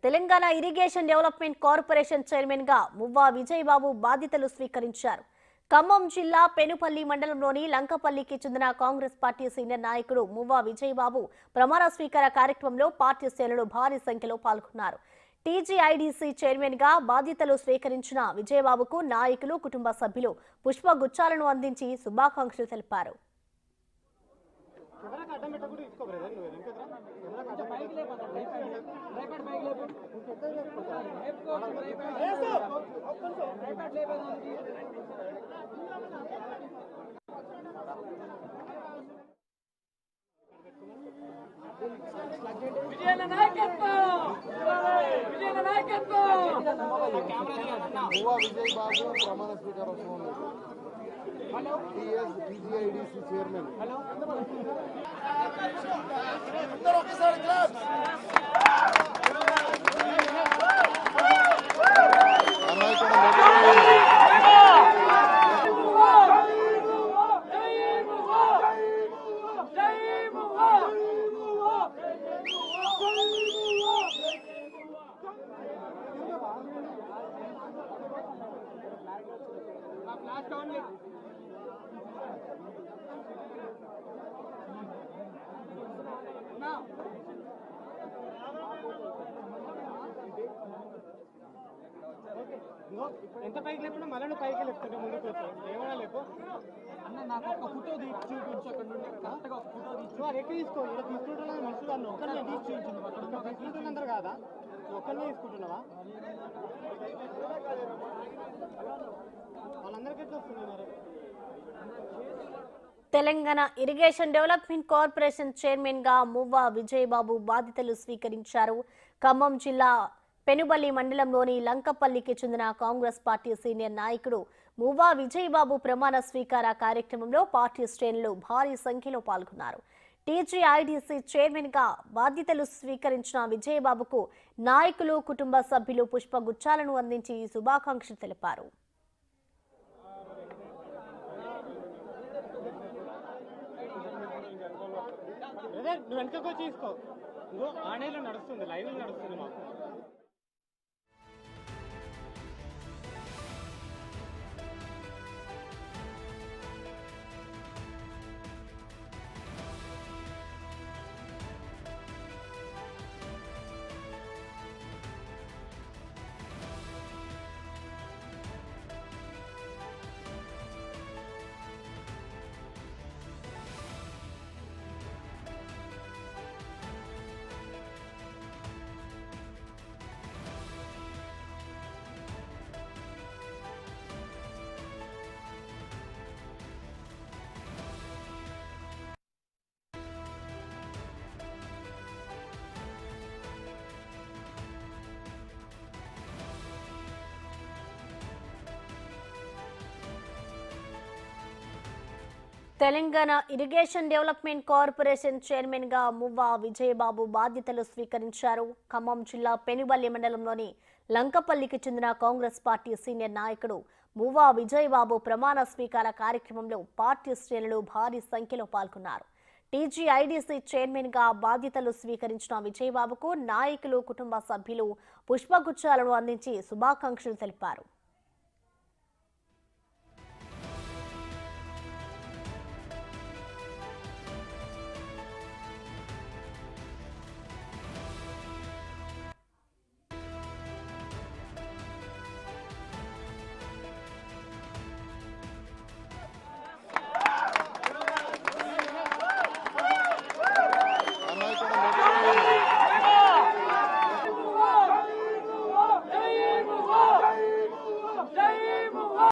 Telangana irrigation development corporation chairman గా మువ్వా విజయబాబు బాధ్యతలు స్వీకరించారు. ఖమ్మం జిల్లా పెనుపల్లి మండలంలోని లంకపల్లికి చెందిన కాంగ్రెస్ పార్టీ సీనియర్ నాయకుడు మువ్వా విజయబాబు ప్రమాణ స్వీకార కార్యక్రమంలో పార్టీ శ్రేణులు భారీ సంఖ్యలో పాల్గొన్నారు. టీజీఐడీసీ చైర్మన్ గా బాధ్యతలు స్వీకరించిన విజయబాబుకు నాయకులు, కుటుంబ సభ్యులు పుష్పగుచ్చాలను అందించి శుభాకాంక్షలు తెలిపారు. మువ్వా విజయబాబు ప్రమాణ స్వీకారోత్సవం టీజీఐడీసీ చైర్మన్. ఎంత పైకి లేకుండా మళ్ళీ పైకి లేపుతుంటే ముందుకు ఏమైనా లేపు అన్న. నాకు ఒక ఫోటో తీసి చూపించు. అక్కడ నుండి కరెక్ట్గా ఒక ఫోటో తీసి అది ఎక్కి తీసుకో. ఇక్కడ తీసుకుంటున్నా మనుషులు అన్న ఒక్కరిని తీసి చూపించింది. అక్కడ తీసుకుంటున్నందరు కాదా, ఒక్కరిని తీసుకుంటున్నావా? వాళ్ళందరికీ ఎట్లా వస్తుంది మరి? Telangana irrigation development corporation chairman గా మువ్వా విజయబాబు బాధ్యతలు స్వీకరించారు. ఖమ్మం జిల్లా పెనుబల్లి మండలంలోని లంకపల్లికి చెందిన కాంగ్రెస్ పార్టీ సీనియర్ నాయకుడు మువ్వా విజయబాబు ప్రమాణ స్వీకార కార్యక్రమంలో పార్టీ శ్రేణులు భారీ సంఖ్యలో పాల్గొన్నారు. టీజీఐడీసీ చైర్మన్ గా బాధ్యతలు స్వీకరించిన విజయబాబుకు నాయకులు, కుటుంబ సభ్యులు పుష్పగుచ్చాలను అందించి శుభాకాంక్షలు తెలిపారు. నువ్వు వెనకకు తీసుకో. ఆన్లైన్లో నడుస్తుంది, లైవ్లో నడుస్తుంది మాకు. Telangana irrigation development corporation chairman గా మువ్వా విజయబాబు బాధ్యతలు స్వీకరించారు. ఖమ్మం జిల్లా పెనుబల్లి మండలంలోని లంకపల్లికి చెందిన కాంగ్రెస్ పార్టీ సీనియర్ నాయకుడు మువ్వా విజయబాబు ప్రమాణ స్వీకార కార్యక్రమంలో పార్టీ శ్రేణులు భారీ సంఖ్యలో పాల్గొన్నారు. టీజీఐడీసీ చైర్మన్ గా బాధ్యతలు స్వీకరించిన విజయబాబుకు నాయకులు, కుటుంబ సభ్యులు పుష్పగుచ్చాలను అందించి శుభాకాంక్షలు తెలిపారు.